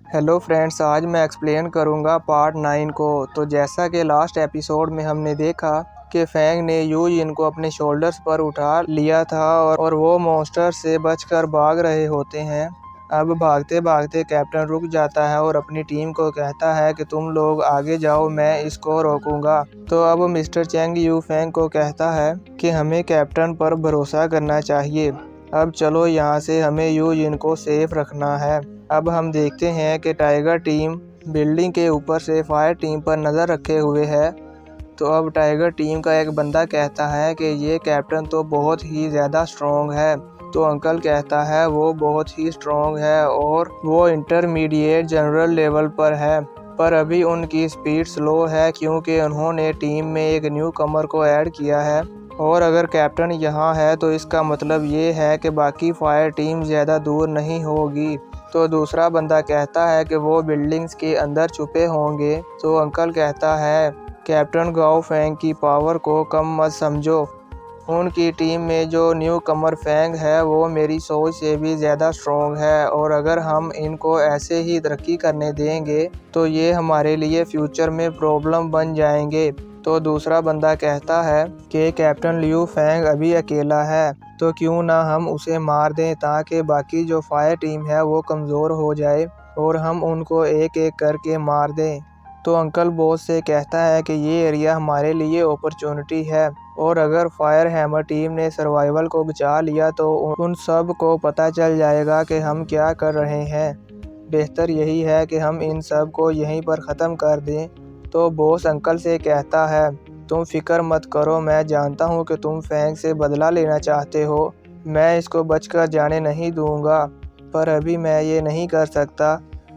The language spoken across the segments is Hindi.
हेलो फ्रेंड्स, आज मैं एक्सप्लेन करूंगा पार्ट 9 को। तो जैसा कि लास्ट एपिसोड में हमने देखा कि फैंग ने यू जिन को अपने शोल्डर्स पर उठा लिया था और वो मॉन्स्टर से बचकर भाग रहे होते हैं। अब भागते भागते कैप्टन रुक जाता है और अपनी टीम को कहता है कि तुम लोग आगे जाओ, मैं इसको रोकूंगा। तो अब मिस्टर चेंग यू फैंग को कहता है कि हमें कैप्टन पर भरोसा करना चाहिए। अब चलो यहाँ से, हमें यू जिन को सेफ रखना है। अब हम देखते हैं कि टाइगर टीम बिल्डिंग के ऊपर से फायर टीम पर नज़र रखे हुए है। तो अब टाइगर टीम का एक बंदा कहता है कि ये कैप्टन तो बहुत ही ज़्यादा स्ट्रॉन्ग है। तो अंकल कहता है वो बहुत ही स्ट्रॉन्ग है और वो इंटरमीडिएट जनरल लेवल पर है, पर अभी उनकी स्पीड स्लो है क्योंकि उन्होंने टीम में एक न्यू कमर को ऐड किया है। और अगर कैप्टन यहाँ है तो इसका मतलब ये है कि बाकी फायर टीम ज़्यादा दूर नहीं होगी। तो दूसरा बंदा कहता है कि वो बिल्डिंग्स के अंदर छुपे होंगे। तो अंकल कहता है कैप्टन गाओ फैंग की पावर को कम मत समझो। उनकी टीम में जो न्यू कमर फैंग है वो मेरी सोच से भी ज़्यादा स्ट्रॉन्ग है और अगर हम इनको ऐसे ही तरक्की करने देंगे तो ये हमारे लिए फ्यूचर में प्रॉब्लम बन जाएंगे। तो दूसरा बंदा कहता है कि कैप्टन लियू फैंग अभी अकेला है, तो क्यों ना हम उसे मार दें ताकि बाकी जो फायर टीम है वो कमज़ोर हो जाए और हम उनको एक एक करके मार दें। तो अंकल बॉस से कहता है कि ये एरिया हमारे लिए अपॉर्चुनिटी है और अगर फायर हैमर टीम ने सर्वाइवल को बचा लिया तो उन सब को पता चल जाएगा कि हम क्या कर रहे हैं। बेहतर यही है कि हम इन सब को यहीं पर ख़त्म कर दें। तो बॉस अंकल से कहता है तुम फिक्र मत करो, मैं जानता हूँ कि तुम फैंग से बदला लेना चाहते हो। मैं इसको बचकर जाने नहीं दूंगा, पर अभी मैं ये नहीं कर सकता।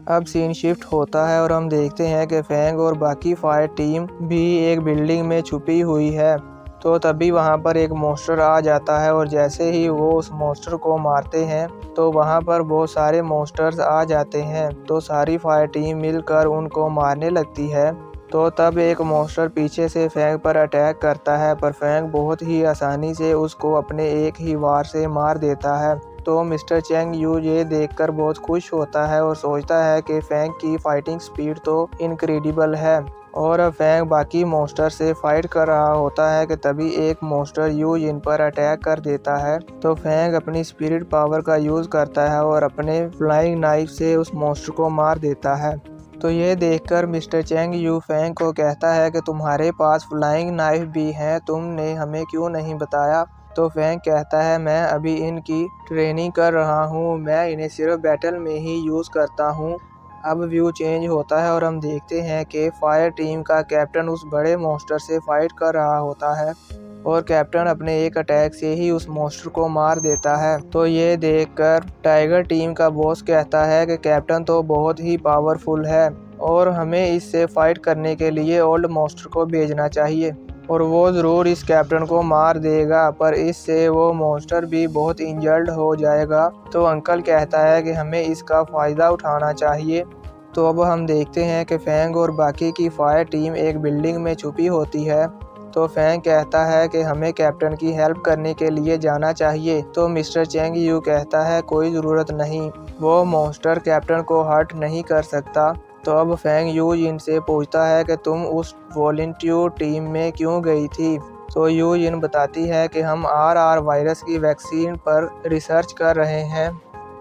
अब सीन शिफ्ट होता है और हम देखते हैं कि फैंग और बाकी फायर टीम भी एक बिल्डिंग में छुपी हुई है। तो तभी वहाँ पर एक मॉन्स्टर आ जाता है और जैसे ही वो उस मॉन्स्टर को मारते हैं तो वहाँ पर बहुत सारे मॉन्स्टर्स आ जाते हैं। तो सारी फायर टीम मिलकर उनको मारने लगती है। तो तब एक मॉन्स्टर पीछे से फैंग पर अटैक करता है, पर फैंग बहुत ही आसानी से उसको अपने एक ही वार से मार देता है। तो मिस्टर चेंग यू ये देखकर बहुत खुश होता है और सोचता है कि फैंग की फाइटिंग स्पीड तो इनक्रेडिबल है। और अब फैंग बाकी मॉन्स्टर से फाइट कर रहा होता है कि तभी एक मॉन्स्टर यू जिन पर अटैक कर देता है। तो फैंग अपनी स्पिरिट पावर का यूज़ करता है और अपने फ्लाइंग नाइफ से उस मॉन्स्टर को मार देता है। तो ये देखकर मिस्टर चेंग यू फैंग को कहता है कि तुम्हारे पास फ्लाइंग नाइफ भी हैं, तुमने हमें क्यों नहीं बताया। तो फैंग कहता है मैं अभी इनकी ट्रेनिंग कर रहा हूँ, मैं इन्हें सिर्फ बैटल में ही यूज़ करता हूँ। अब व्यू चेंज होता है और हम देखते हैं कि फायर टीम का कैप्टन उस बड़े मॉन्स्टर से फाइट कर रहा होता है और कैप्टन अपने एक अटैक से ही उस मॉन्स्टर को मार देता है। तो ये देखकर टाइगर टीम का बॉस कहता है कि कैप्टन तो बहुत ही पावरफुल है और हमें इससे फाइट करने के लिए ओल्ड मॉन्स्टर को भेजना चाहिए और वो ज़रूर इस कैप्टन को मार देगा, पर इससे वो मॉन्स्टर भी बहुत इंजर्ड हो जाएगा। तो अंकल कहता है कि हमें इसका फ़ायदा उठाना चाहिए। तो अब हम देखते हैं कि फैंग और बाकी की फायर टीम एक बिल्डिंग में छुपी होती है। तो फैंग कहता है कि हमें कैप्टन की हेल्प करने के लिए जाना चाहिए। तो मिस्टर चेंग यू कहता है कोई ज़रूरत नहीं, वो मॉन्स्टर कैप्टन को हर्ट नहीं कर सकता। तो अब फैंग यू जिन से पूछता है कि तुम उस वॉलंटियर टीम में क्यों गई थी। तो यू जिन बताती है कि हम आर वायरस की वैक्सीन पर रिसर्च कर रहे हैं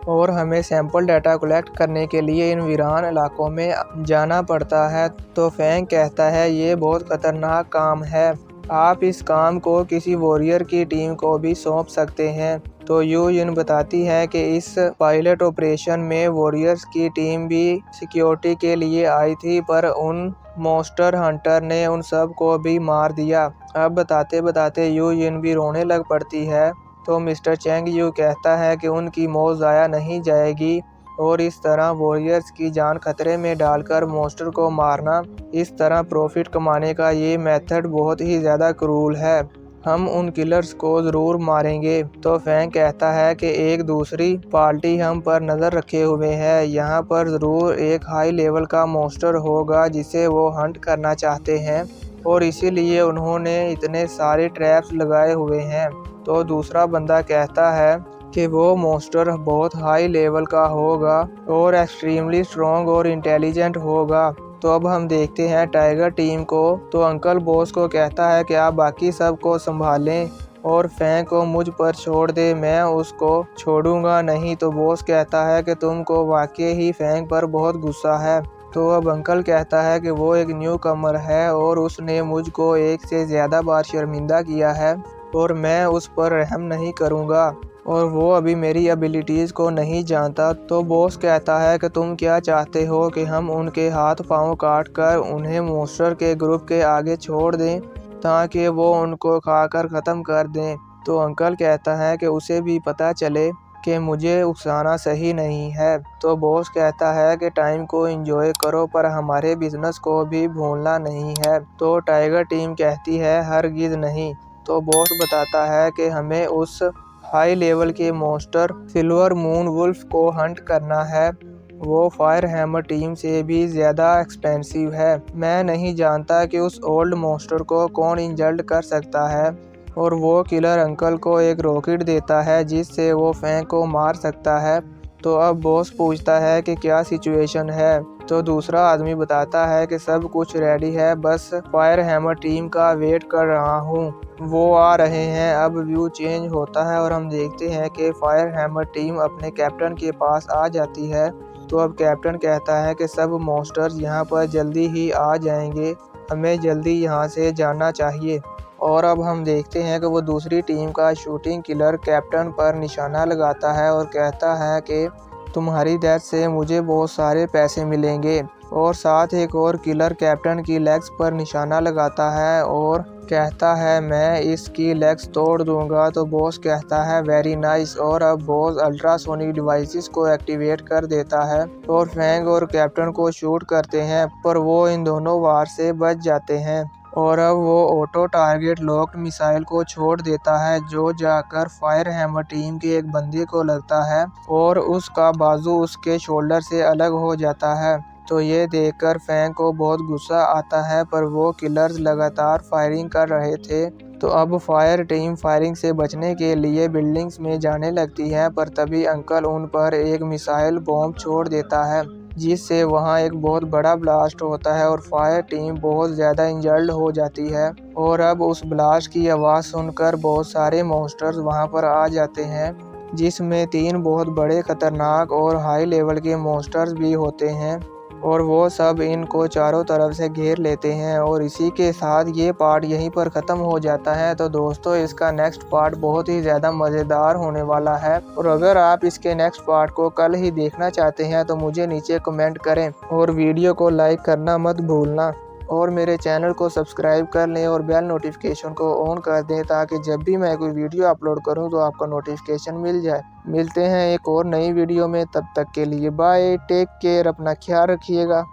और हमें सैंपल डाटा कलेक्ट करने के लिए इन वीरान इलाकों में जाना पड़ता है। तो फैंग कहता है ये बहुत खतरनाक काम है, आप इस काम को किसी वॉरियर की टीम को भी सौंप सकते हैं। तो यू जिन बताती है कि इस पायलट ऑपरेशन में वॉरियर्स की टीम भी सिक्योरिटी के लिए आई थी, पर उन मॉन्स्टर हंटर ने उन सब को भी मार दिया। अब बताते बताते यू जिन भी रोने लग पड़ती है। तो मिस्टर चेंग यू कहता है कि उनकी मौत ज़ाया नहीं जाएगी और इस तरह वॉरियर्स की जान खतरे में डालकर मॉन्स्टर को मारना, इस तरह प्रॉफिट कमाने का ये मेथड बहुत ही ज़्यादा क्रूर है, हम उन किलर्स को ज़रूर मारेंगे। तो फैंग कहता है कि एक दूसरी पार्टी हम पर नज़र रखे हुए है, यहाँ पर ज़रूर एक हाई लेवल का मॉन्स्टर होगा जिसे वो हंट करना चाहते हैं और इसीलिए उन्होंने इतने सारे ट्रैप्स लगाए हुए हैं। तो दूसरा बंदा कहता है कि वो मॉन्स्टर बहुत हाई लेवल का होगा और एक्सट्रीमली स्ट्रॉन्ग और इंटेलिजेंट होगा। तो अब हम देखते हैं टाइगर टीम को। तो अंकल बॉस को कहता है कि आप बाकी सब को संभालें और फैंग को मुझ पर छोड़ दे, मैं उसको छोड़ूंगा नहीं। तो बॉस कहता है कि तुमको वाकई ही फैंग पर बहुत गुस्सा है। तो अब अंकल कहता है कि वो एक न्यू कमर है और उसने मुझको एक से ज़्यादा बार शर्मिंदा किया है और मैं उस पर रहम नहीं करूँगा और वो अभी मेरी एबिलिटीज़ को नहीं जानता। तो बॉस कहता है कि तुम क्या चाहते हो कि हम उनके हाथ पांव काट कर उन्हें मॉन्स्टर के ग्रुप के आगे छोड़ दें ताकि वो उनको खाकर ख़त्म कर दें। तो अंकल कहता है कि उसे भी पता चले कि मुझे उकसाना सही नहीं है। तो बॉस कहता है कि टाइम को एंजॉय करो पर हमारे बिजनेस को भी भूलना नहीं है। तो टाइगर टीम कहती है हरगिज़ नहीं। तो बॉस बताता है कि हमें उस हाई लेवल के मॉन्स्टर सिल्वर मून वुल्फ को हंट करना है। वो फायर हैमर टीम से भी ज़्यादा एक्सपेंसिव है। मैं नहीं जानता कि उस ओल्ड मॉन्स्टर को कौन इंजल्ड कर सकता है और वो किलर अंकल को एक रॉकेट देता है जिससे वो फैंग को मार सकता है। तो अब बॉस पूछता है कि क्या सिचुएशन है। तो दूसरा आदमी बताता है कि सब कुछ रेडी है, बस फायर हैमर टीम का वेट कर रहा हूँ, वो आ रहे हैं। अब व्यू चेंज होता है और हम देखते हैं कि फायर हैमर टीम अपने कैप्टन के पास आ जाती है। तो अब कैप्टन कहता है कि सब मॉन्स्टर्स यहाँ पर जल्दी ही आ जाएंगे, हमें जल्दी यहाँ से जाना चाहिए। और अब हम देखते हैं कि वो दूसरी टीम का शूटिंग किलर कैप्टन पर निशाना लगाता है और कहता है कि तुम्हारी डेथ से मुझे बहुत सारे पैसे मिलेंगे। और साथ एक और किलर कैप्टन की लेग्स पर निशाना लगाता है और कहता है मैं इसकी लेग्स तोड़ दूंगा। तो बॉस कहता है वेरी नाइस। और अब बॉस अल्ट्रासोनिक डिवाइसेस को एक्टिवेट कर देता है और फैंग और कैप्टन को शूट करते हैं पर वो इन दोनों वार से बच जाते हैं। और अब वो ऑटो टारगेट लॉक्ड मिसाइल को छोड़ देता है जो जाकर फायर हैमर टीम के एक बंदे को लगता है और उसका बाजू उसके शोल्डर से अलग हो जाता है। तो ये देखकर फैंग को बहुत गुस्सा आता है पर वो किलर्स लगातार फायरिंग कर रहे थे। तो अब फायर टीम फायरिंग से बचने के लिए बिल्डिंग्स में जाने लगती है पर तभी अंकल उन पर एक मिसाइल बॉम्ब छोड़ देता है जिससे वहां एक बहुत बड़ा ब्लास्ट होता है और फायर टीम बहुत ज़्यादा इंजर्ड हो जाती है। और अब उस ब्लास्ट की आवाज़ सुनकर बहुत सारे मॉन्स्टर्स वहां पर आ जाते हैं जिसमें 3 बहुत बड़े खतरनाक और हाई लेवल के मॉन्स्टर्स भी होते हैं और वो सब इनको चारों तरफ से घेर लेते हैं। और इसी के साथ ये पार्ट यहीं पर ख़त्म हो जाता है। तो दोस्तों इसका नेक्स्ट पार्ट बहुत ही ज़्यादा मज़ेदार होने वाला है और अगर आप इसके नेक्स्ट पार्ट को कल ही देखना चाहते हैं तो मुझे नीचे कमेंट करें और वीडियो को लाइक करना मत भूलना और मेरे चैनल को सब्सक्राइब कर लें और बेल नोटिफिकेशन को ऑन कर दें ताकि जब भी मैं कोई वीडियो अपलोड करूं तो आपको नोटिफिकेशन मिल जाए। मिलते हैं एक और नई वीडियो में, तब तक के लिए बाय, टेक केयर, अपना ख्याल रखिएगा।